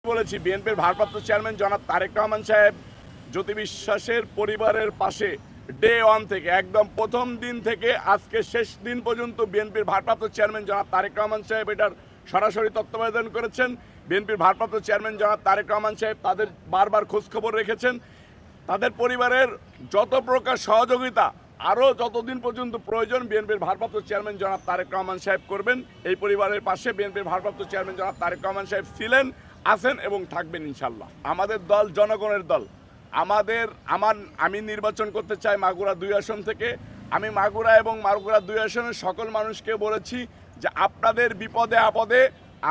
বলেছি বিএনপির ভারপ্রাপ্ত চেয়ারম্যান জনাব তারেক রহমান সাহেব জ্যোতি বিশ্বাসের পরিবারের পাশে ডে ওয়ান থেকে একদম প্রথম দিন থেকে আজকে শেষ দিন পর্যন্ত বিএনপির ভারপ্রাপ্ত চেয়ারম্যান জনাব তারেক রহমান সাহেব এটার সরাসরি তত্ত্বাবধান করেছেন। বিএনপির ভারপ্রাপ্ত চেয়ারম্যান জনাব তারেক রহমান সাহেব তাদের বারবার খোঁজখবর রেখেছেন। তাদের পরিবারের যত প্রকার সহযোগিতা আরও যতদিন পর্যন্ত প্রয়োজন বিএনপির ভারপ্রাপ্ত চেয়ারম্যান জনাব তারেক রহমান সাহেব করবেন। এই পরিবারের পাশে বিএনপির ভারপ্রাপ্ত চেয়ারম্যান জনাব তারেক রহমান সাহেব ছিলেন, আছেন এবং থাকবেন ইনশাল্লাহ। আমাদের দল জনগণের দল। আমি নির্বাচন করতে চাই মাগুরা 2 আসন থেকে। আমি মাগুরা এবং মাগুরা 2 আসনের সকল মানুষকে বলেছি যে আপনাদের বিপদে আপদে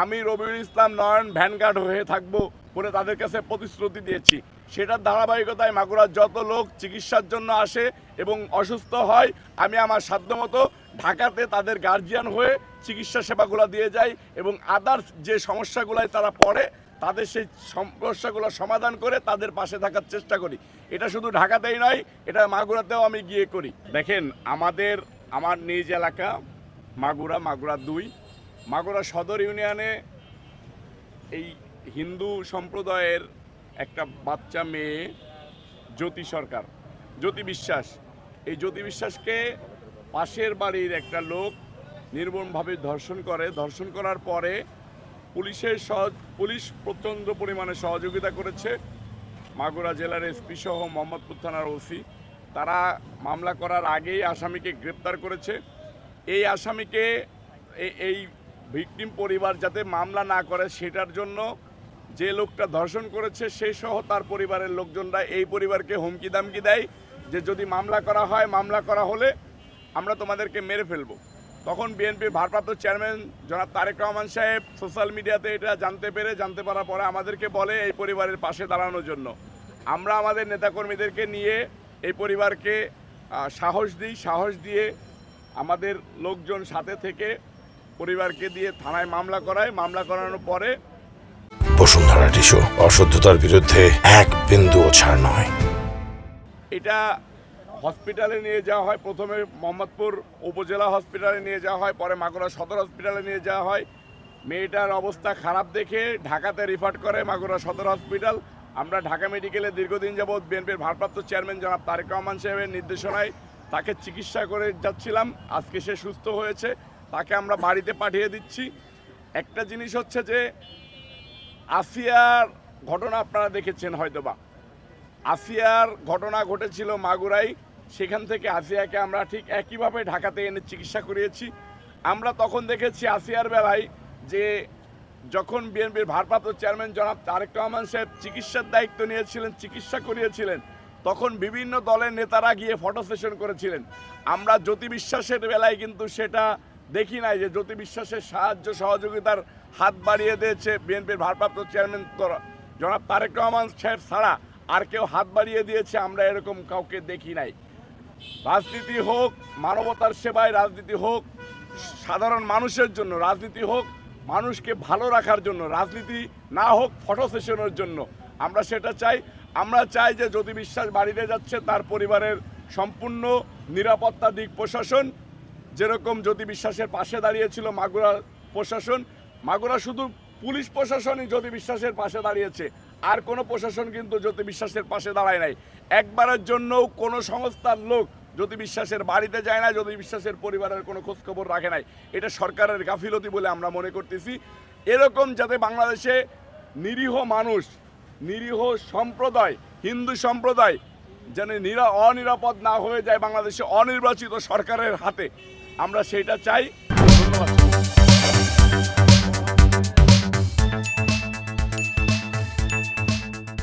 আমি রবিউল ইসলাম নয়ন ভ্যানগার্ড হয়ে থাকবো বলে তাদের কাছে প্রতিশ্রুতি দিয়েছি। সেটার ধারাবাহিকতায় মাগুরার যত লোক চিকিৎসার জন্য আসে এবং অসুস্থ হয় আমি আমার সাধ্যমতো ঢাকাতে তাদের গার্জিয়ান হয়ে চিকিৎসা সেবাগুলো দিয়ে যাই এবং আদার্স যে সমস্যাগুলোয় তারা পড়ে তাদের সেই সমস্যাগুলো সমাধান করে তাদের পাশে থাকার চেষ্টা করি। এটা শুধু ঢাকাতেই নয়, এটা মাগুরাতেও আমি গিয়ে করি। দেখেন আমার নিজ এলাকা মাগুরা 2 মাগুরা সদর ইউনিয়নে এই হিন্দু সম্প্রদায়ের একটা বাচ্চা মেয়ে জ্যোতি বিশ্বাস, এই জ্যোতি বিশ্বাসকে পাশের বাড়ির একটা লোক নির্মমভাবে ধর্ষণ করার পরে পুলিশ প্রচণ্ড পরিমাণে সহযোগিতা করেছে। মাগুরা জেলার এসপি সহ মোহাম্মদপুর থানার ওসি তারা মামলা করার আগেই আসামিকে গ্রেপ্তার করেছে। এই আসামিকে এই ভিকটিম পরিবার যাতে মামলা না করে সেটার জন্য যে লোকটা ধর্ষণ করেছে সে সহ তার পরিবারের লোকজনরা এই পরিবারকে হুমকি দামকি দেয় যে যদি মামলা করা হলে আমরা তোমাদেরকে মেরে ফেলবো। তখন বিএনপির ভারপ্রাপ্ত চেয়ারম্যান জনাব তারেক রহমান সাহেব সোশ্যাল মিডিয়াতে এটা জানতে পারার পরে আমাদেরকে বলে এই পরিবারের পাশে দাঁড়ানোর জন্য। আমরা আমাদের নেতাকর্মীদেরকে নিয়ে এই পরিবারকে সাহস দিয়ে আমাদের লোকজন সাথে থেকে পরিবারকে দিয়ে থানায় মামলা করানোর পরে বসুন্ধরা টিস্যু অশুদ্ধতার বিরুদ্ধে এক বিন্দুও ছাড় নয়। এটা হসপিটালে নিয়ে যাওয়া হয়, প্রথমে মোহাম্মদপুর উপজেলা হসপিটালে নিয়ে যাওয়া হয়, পরে মাগুরা সদর হসপিটালে নিয়ে যাওয়া হয়। মেয়েটার অবস্থা খারাপ দেখে ঢাকাতে রিফার করে মাগুরা সদর হসপিটাল। আমরা ঢাকা মেডিকেলে দীর্ঘদিন যাবৎ বিএনপির ভারপ্রাপ্ত চেয়ারম্যান জনাব তারেক রহমান সাহেবের নির্দেশনায় তাকে চিকিৎসা করে যাচ্ছিলাম। আজকে সে সুস্থ হয়েছে, তাকে আমরা বাড়িতে পাঠিয়ে দিচ্ছি। একটা জিনিস হচ্ছে যে আসিয়ার ঘটনা আপনারা দেখেছেন হয়তোবা, আসিয়ার ঘটনা ঘটেছিল মাগুরায়। সেখান থেকে আসিয়াকে আমরা ঠিক একইভাবে ঢাকাতে এনে চিকিৎসা করিয়েছি। আমরা তখন দেখেছি আসিয়ার বেলায় যে যখন বিএনপির ভারপ্রাপ্ত চেয়ারম্যান জনাব তারেক রহমান সাহেব চিকিৎসার দায়িত্ব নিয়েছিলেন, চিকিৎসা করিয়েছিলেন, তখন বিভিন্ন দলের নেতারা গিয়ে ফটো সেশন করেছিলেন। আমরা জ্যোতি বিশ্বাসের বেলায় কিন্তু সেটা দেখি নাই যে জ্যোতি বিশ্বাসের সাহায্য সহযোগিতার হাত বাড়িয়ে দিয়েছে বিএনপির ভারপ্রাপ্ত চেয়ারম্যান জনাব তারেক রহমান সাহেব ছাড়া আর কেউ হাত বাড়িয়ে দিয়েছে আমরা এরকম কাউকে দেখি নাই। রাজনীতি হোক মানবতার সেবায়, রাজনীতি হোক সাধারণ মানুষের জন্য, রাজনীতি হোক মানুষকে ভালো রাখার জন্য, রাজনীতি না হোক ফটো সেশনের জন্য। আমরা সেটা চাই। আমরা চাই যে জ্যোতি বিশ্বাস বাড়িতে যাচ্ছে তার পরিবারের সম্পূর্ণ নিরাপত্তা দিক প্রশাসন যেরকম জ্যোতি বিশ্বাসের পাশে দাঁড়িয়েছিল মাগুরা প্রশাসন, মাগুরা শুধু পুলিশ প্রশাসনই জ্যোতি বিশ্বাসের পাশে দাঁড়িয়েছে, আর কোনো প্রশাসন কিন্তু জ্যোতি বিশ্বাসের পাশে দাঁড়ায় নাই। একবারের জন্যও কোনো সংস্থার লোক জ্যোতি বিশ্বাসের বাড়িতে যায় না, জ্যোতি বিশ্বাসের পরিবারের কোনো খোঁজখবর রাখে নাই। এটা সরকারের গাফিলতি বলে আমরা মনে করতেছি। এরকম যাতে বাংলাদেশে নিরীহ মানুষ, নিরীহ সম্প্রদায়, হিন্দু সম্প্রদায় যেন অনিরাপদ না হয়ে যায় বাংলাদেশে অনির্বাচিত সরকারের হাতে, আমরা সেইটা চাই। ধন্যবাদ।